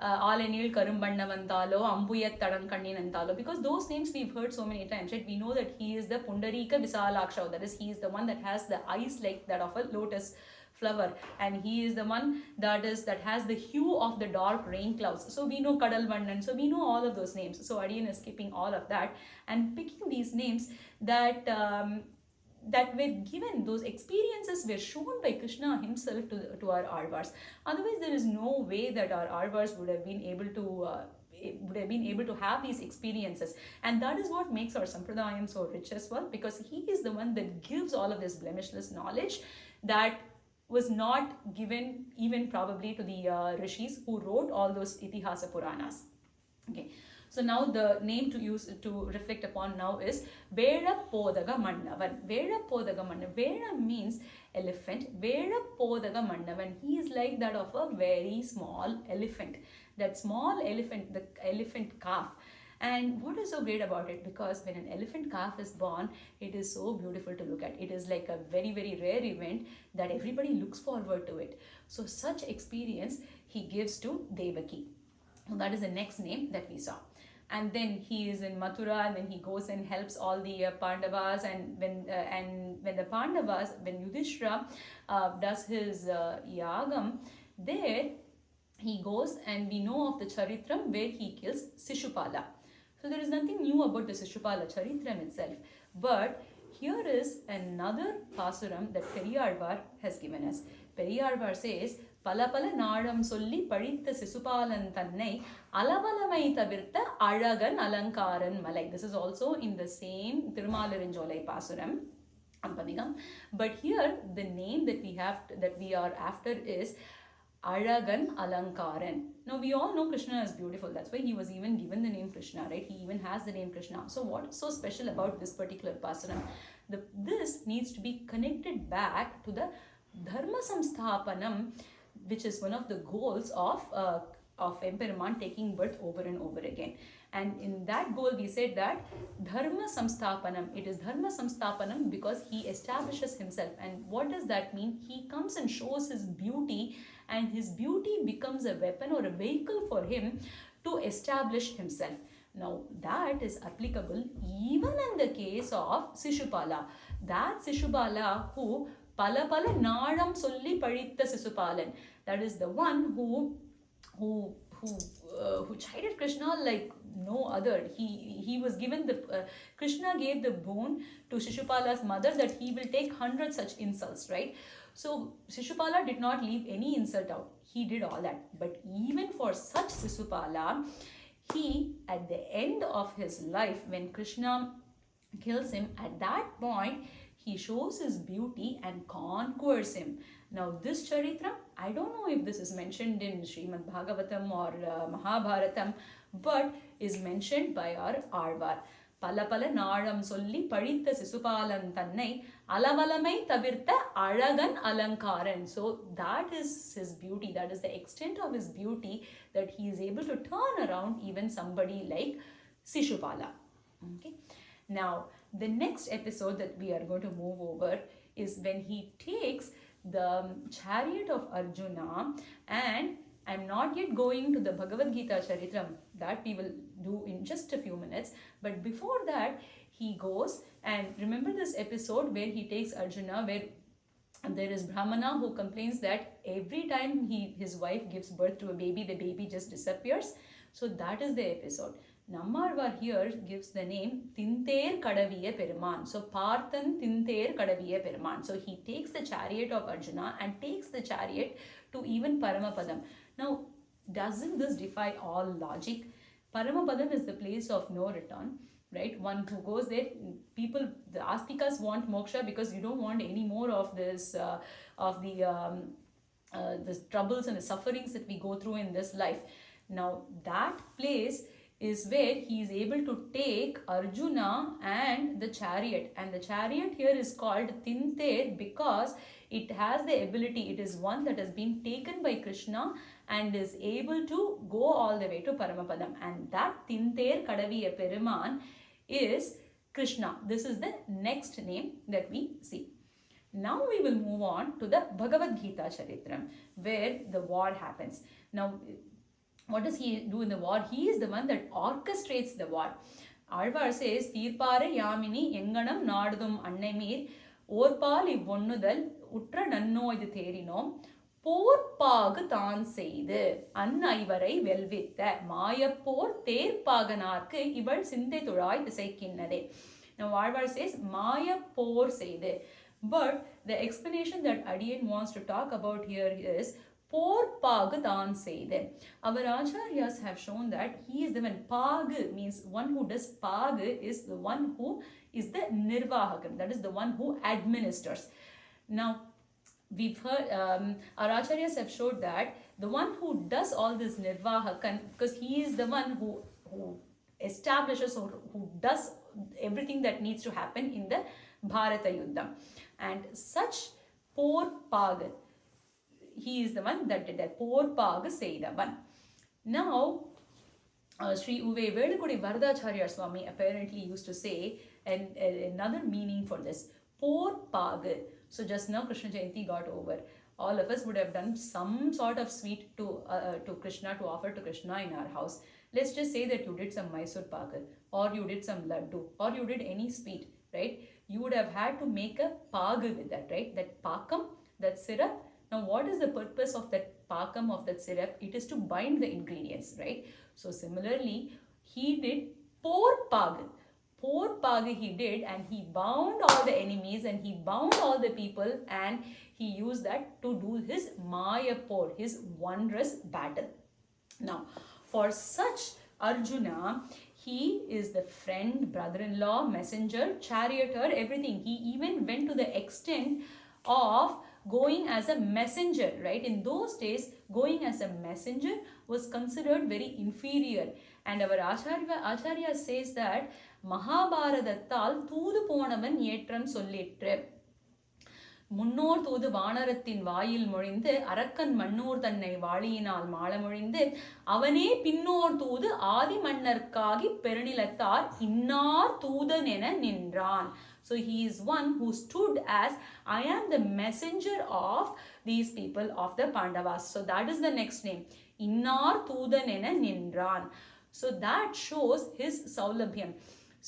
Alenil Karumbannavantalo, Ambuyat Tadang Kanninandalo, because those names we've heard so many times, right? We know that he is the Pundarika Visalaksha, that is, he is the one that has the eyes like that of a lotus flower, and he is the one that has the hue of the dark rain clouds. So we know Kadalvannan, so we know all of those names. So Adiyan is skipping all of that and picking these names that that were given, those experiences were shown by Krishna himself to our Azhvars. Otherwise, there is no way that our Azhvars would have been able to have these experiences. And that is what makes our Sampradayam so rich as well, because he is the one that gives all of this blemishless knowledge that was not given even probably to the rishis who wrote all those Itihasa Puranas. Okay. So now the name to use to reflect upon now is Vera Podaga Mannavan. Vera Podaga Mannavan. Vera means elephant. Vera Podaga Mannavan. He is like that of a very small elephant. That small elephant, the elephant calf. And what is so great about it? Because when an elephant calf is born, it is so beautiful to look at. It is like a very, very rare event that everybody looks forward to it. So such experience he gives to Devaki. So that is the next name that we saw. And then he is in Mathura, and then he goes and helps all the Pandavas. And when the Pandavas, when Yudhishthira does his yagam, there he goes, and we know of the Charitram where he kills Sishupala. So there is nothing new about the Sishupala Charitram itself. But here is another Pasuram that Periyalvar has given us. Periyalvar says, Pala pala nadam solli paditha Sisupalan tannai alabalamai tavirtha alagan alankaran malai. This is also in the same Tirumalarinjolai Pasuram. But here the name that we are after is Alagan Alankaran. Now we all know Krishna is beautiful. That's why he was even given the name Krishna, right? He even has the name Krishna. So what is so special about this particular Pasuram? This needs to be connected back to the Dharma Samsthapanam, which is one of the goals of Emperman taking birth over and over again. And in that goal, we said that Dharma Samsthapanam, it is Dharma Samsthapanam because he establishes himself. And what does that mean? He comes and shows his beauty, and his beauty becomes a weapon or a vehicle for him to establish himself. Now, that is applicable even in the case of Sishupala. That Sishupala who Pala Pala Nadam Solli Paditha Sisupalan, that is the one who chided Krishna like no other. He was given Krishna gave the boon to Shishupala's mother that he will take 100 such insults, right? So Shishupala did not leave any insult out. He did all that. But even for such Shishupala, he, at the end of his life, when Krishna kills him, at that point, he shows his beauty and conquers him. Now this Charitra, I don't know if this is mentioned in Srimad Bhagavatam or Mahabharatam, but is mentioned by our Azhvar. Pala pala nadam solli paditha Sisupalan tannai alavalamai tavirtha alagan alankaran. So that is his beauty, that is the extent of his beauty, that he is able to turn around even somebody like Sishupala. Okay. Now the next episode that we are going to move over is when he takes the chariot of Arjuna, and I'm not yet going to the Bhagavad Gita Charitram, that we will do in just a few minutes. But before that, he goes, and remember this episode where he takes Arjuna, where there is Brahmana who complains that every time his wife gives birth to a baby, the baby just disappears. So that is the episode. Nammalvar here gives the name Tinther Kadaviya Peruman. So Parthan Tinther Kadaviya Peruman. So he takes the chariot of Arjuna and takes the chariot to even Paramapadam. Now, doesn't this defy all logic? Paramapadam is the place of no return, right? One who goes there, people, the Astikas want moksha because you don't want any more of this, the troubles and the sufferings that we go through in this life. Now, that place is where he is able to take Arjuna and the chariot. And the chariot here is called Tinther because it has the ability, it is one that has been taken by Krishna and is able to go all the way to Paramapadam. And that Tinther Kadaviya Peruman is Krishna. This is the next name that we see. Now we will move on to the Bhagavad Gita Charitram, where the war happens. Now, what does he do in the war? He is the one that orchestrates the war. Azhvar says, Tirpare Yamini Enganam Nadum Annamir Orpal Ivonnudal உற்ற நன்னோ இது தேறினோம் போர்ப்பாகு தான் செய்து அந்நைவரை வெல்வித்த மாயப்போர் தேர்ப்பாகனார்க்கு இவள் சிந்தை துழாய் திசைக்கின்னதே. Now Azhvar says மாயப்போர் செய்து, but the explanation that Adiyan wants to talk about here is போர்ப்பாகு தான் செய்து. Our acharyas have shown that he is the one. Pagu means one who does pagu is the one who is the nirvahakam, that is the one who administers. Now we've heard our acharyas have showed that the one who does all this nirvahakam, because he is the one who establishes or who does everything that needs to happen in the Bharata Yuddham, and such porpagu, he is the one that did that. Porpagu செய்தவன். Now Sri Uve Vedakudi Varadacharya Swami apparently used to say another meaning for this. Porpagu. So just now Krishna Jayanthi got over. All of us would have done some sort of sweet to Krishna, to offer to Krishna in our house. Let's just say that you did some Mysore Pak, or you did some laddu, or you did any sweet, right? You would have had to make a pag with that, right? That pakam, that syrup. Now what is the purpose of that pakam, of that syrup? It is to bind the ingredients, right? So similarly, he did porpag. Porpag he did, and he bound all the enemies, and he bound all the people, and he used that to do his mayapur, his wondrous battle. Now for such Arjuna, he is the friend, brother-in-law, messenger, charioteer, everything. He even went to the extent of going as a messenger, right? In those days, going as a messenger was considered very inferior. And our Acharya says that Mahabharatattal தூது போனவன் ஏற்றம் சொல்லிற்று. முன்னோர் தூது வானரத்தின் வாயில் மொழிந்து அரக்கன் மன்னூர் தன்னை வாளியினால் மாளமொழிந்து அவனே பின்னோர் தூது ஆதி மன்னர்க்காகி பெருநிலத்தார் இன்னார் தூதன் என நின்றான். So he is one who stood as, I am the messenger of these people, of the Pandavas. So that is the next name. Innar Thudan ena nindran. So that shows his saulabhyam.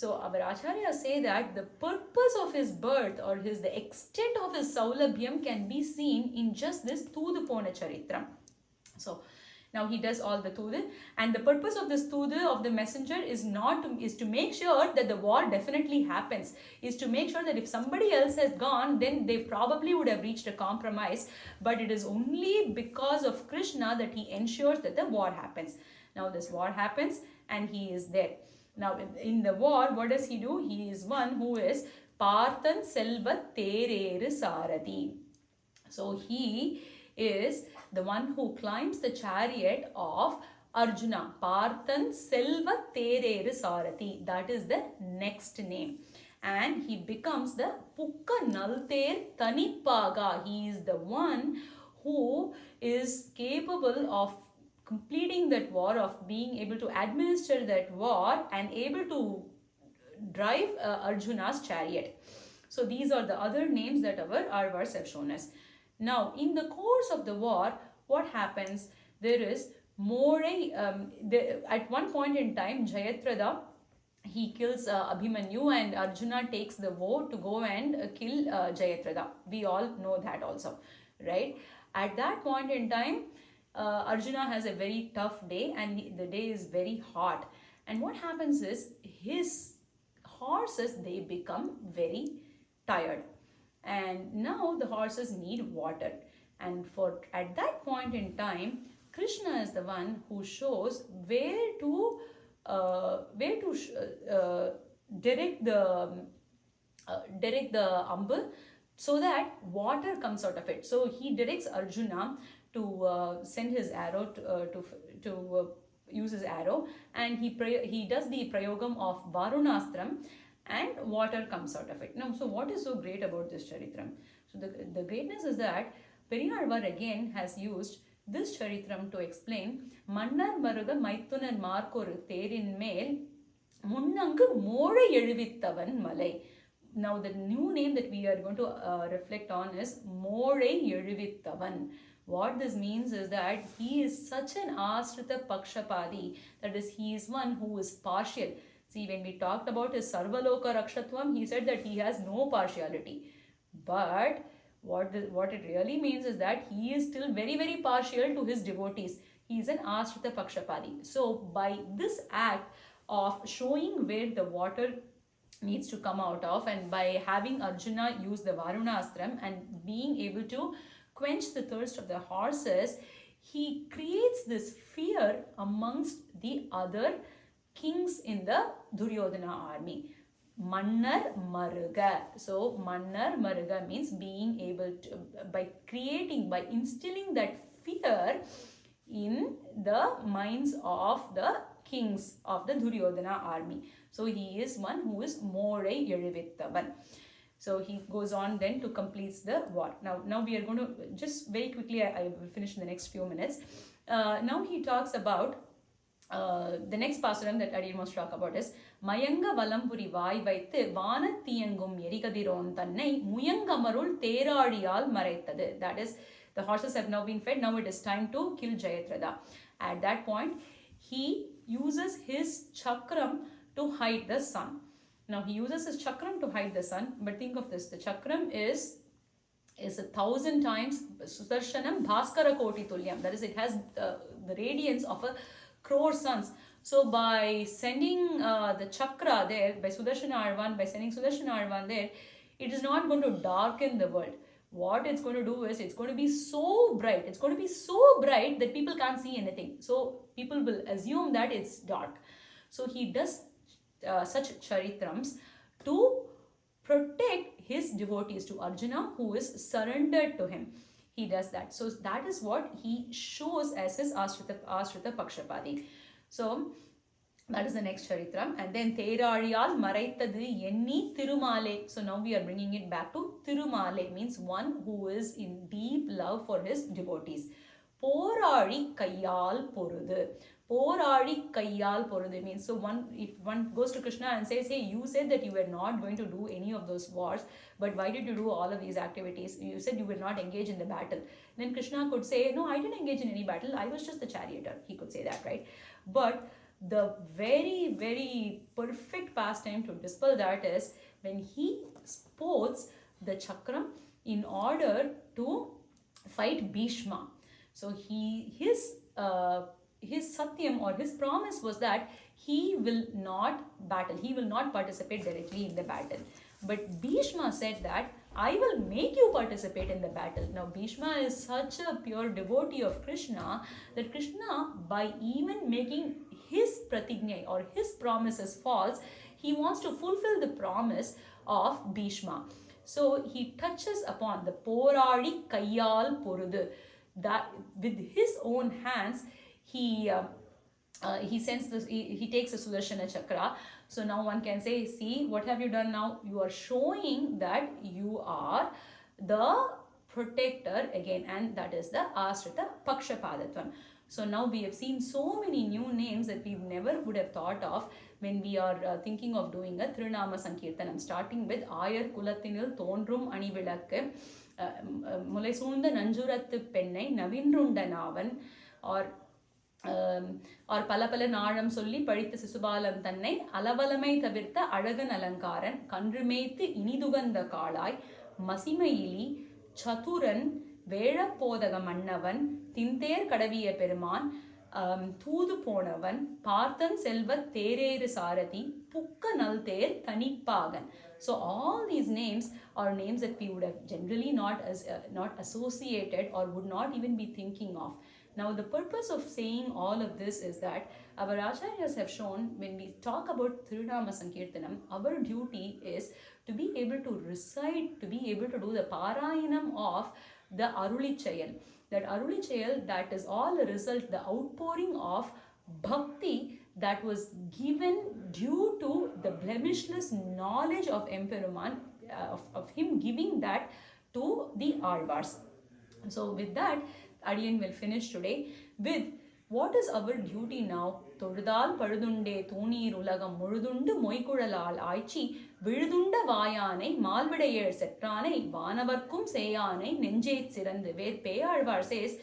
So our acharyas say that the purpose of his birth, or the extent of his saulabhyam, can be seen in just this Thudupona Charitram. So now he does all the Thudu, and the purpose of this Thudu of the messenger is to make sure that the war definitely happens, is to make sure that if somebody else has gone, then they probably would have reached a compromise, but it is only because of Krishna that he ensures that the war happens. Now this war happens, and he is there. Now in the war, what does he do? He is one who is Parthan Selva Tereru Sarathi. So he is the one who climbs the chariot of Arjuna. Parthan Selva Tereru Sarathi. That is the next name. And he becomes the Pukka Nalter Tanipaga. He is the one who is capable of completing that war, of being able to administer that war, and able to drive Arjuna's chariot. So these are the other names that our Azhvars have shown us. Now in the course of the war, what happens? There is at one point in time, Jayatrada, he kills Abhimanyu, and Arjuna takes the vow to go and kill Jayatrada. We all know that also, right? At that point in time, Arjuna has a very tough day, and the day is very hot. And what happens is, his horses, they become very tired, and now the horses need water. And at that point in time, Krishna is the one who shows where to direct the ambu so that water comes out of it. So he directs Arjuna to send his arrow to use his arrow, and he does the prayogam of Varunastram, and water comes out of it. Now, so what is so great about this charitram? So the greatness is that Periyalvar again has used this charitram to explain Mannar Maruga Maithunar Markoru Terin Mel Munnangu Mora Eluvittavan Malai. Now the new name that we are going to reflect on is More Eluvittavan. What this means is that he is such an Ashrita Pakshapadi, that is, he is one who is partial. See, when we talked about his Sarvaloka Rakshatvam, he said that he has no partiality. But What it really means is that he is still very, very partial to his devotees. He is an Ashrita Pakshapadi. So by this act of showing where the water needs to come out of, and by having Arjuna use the Varunastram and being able to quench the thirst of the horses, he creates this fear amongst the other kings in the Duryodhana army. Mannar Maruga. So Mannar Maruga means being able to, by instilling that fear in the minds of the kings of the Duryodhana army. So he is one who is Morai Yelivittavan. So he goes on then to complete the war. Now we are going to just very quickly, I will finish in the next few minutes. Now he talks about the next pasuram that I must talk about is Mayanga Valampuri Vai Vaithu Vanatiyangum Yerikadiron Tannai Muyangamarul Teradiyal Maraitadu. That is, the horses have now been fed. Now it is time to kill Jayadratha. At that point, he uses his chakram to hide the sun. Now he uses his chakram to hide the sun, but think of this, the chakram is 1,000 times Sudarshanam Bhaskara Koti Tulyam. That is, it has the radiance of a crore suns. So by sending the chakra there, by sending Sudarshana Arvan there, it is not going to darken the world. What it's going to do is, it's going to be so bright. It's going to be so bright that people can't see anything. So people will assume that it's dark. So he does such charitrams to protect his devotees, to Arjuna, who is surrendered to him. He does that. So that is what he shows as his Ashrita Pakshapadi. So that is the next charitram. And then Terariyal Maraitadu Yenni Tirumale. So now we are bringing it back to Tirumale, means one who is in deep love for his devotees. Porari Kayyal Porudu. Porari Kayyal Porudu means, so if one goes to Krishna and says, hey, you said that you were not going to do any of those wars, but why did you do all of these activities? You said you will not engage in the battle. Then Krishna could say, no, I didn't engage in any battle. I was just the charioteer. He could say that, right? But the very, very perfect pastime to dispel that is when he sports the chakram in order to fight Bhishma. So his satyam or his promise was that he will not battle, he will not participate directly in the battle. But Bhishma said that I will make you participate in the battle. Now Bhishma is such a pure devotee of Krishna that Krishna, by even making his pratignya or his promises false, he wants to fulfill the promise of Bhishma. So he touches upon the Porari Kayyal Porudu, that with his own hands he sends this, he takes a Sudarshana Chakra. So now one can say, see, what have you done now? You are showing that you are the protector again, and that is the Ashrita Pakshapadatvam. So now we have seen so many new names that we never would have thought of when we are thinking of doing a Trinama Sankirtanam, starting with Ayar Kulathinil Thondrum Anivilakku, Mulai Soonda Nanjurathu Pennai Navindrunda Navan, or பல நாழம் சொல்லி பழித்த சிசுபாலம் தன்னை அளவலமை தவிர்த்த அழகன் அலங்காரன் கன்றுமேய்த்து இனிதுகந்த காளாய் மசிமையிலி சதுரன் வேழப்போதக மன்னவன் தின்தேர் கடவிய பெருமான் தூது போனவன் பார்த்தன் செல்வத் தேரேறு சாரதி புக்க நல் தேர் தனிப்பாகன். So all these names are names that we would have generally not associated or would not even be thinking of. Now the purpose of saying all of this is that our acharyas have shown, when we talk about Tirunama Sankirtanam, our duty is to be able to recite, to be able to do the Parayanam of the Arulichayal. That Arulichayal, that is all a result, the outpouring of bhakti that was given due to the blemishless knowledge of Emperuman, of him giving that to the Alvars. So with that, Adiyan will finish today with what is our duty now. Todudal Padunde, Tuni, Rulagam, Murudundu, Moikuralal, Aichi, Vidunda Vayane, Malvidayer Setrane, Vanavarkum Sayane, Nenjait Sirande, where Payarvar says,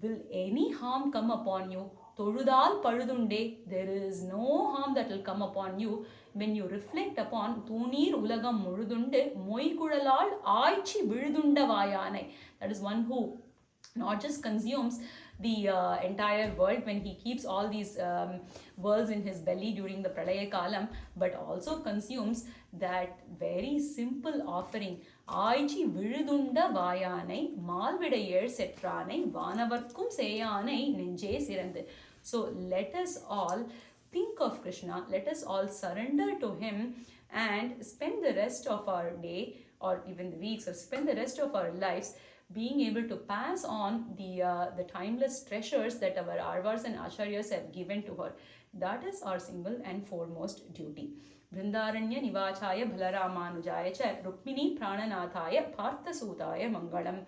will any harm come upon you? தொழுதால் பழுதுண்டே. There is no harm that will come upon you when you reflect upon தூணீர் உலகம் முழுதுண்டு மொய்குழலால் ஆய்ச்சி விழுதுண்ட வாயானை. That is one who not just consumes the entire world when he keeps all these worlds in his belly during the pralaya kalam, but also consumes that very simple offering. ஆய்ச்சி விழுதுண்ட வாயானை மால்விடையேழ் செற்றானை வானவர்க்கும் சேயானை நெஞ்சே சிறந்து. So let us all think of Krishna, let us all surrender to him and spend the rest of our day or even the weeks, or spend the rest of our lives being able to pass on the timeless treasures that our Azhvars and Acharyas have given to her. That is our single and foremost duty. Vrindaranya Nivachaya Balaramanu Jaya Cha Rukmini Prananathaya Parthasutaya Mangalam.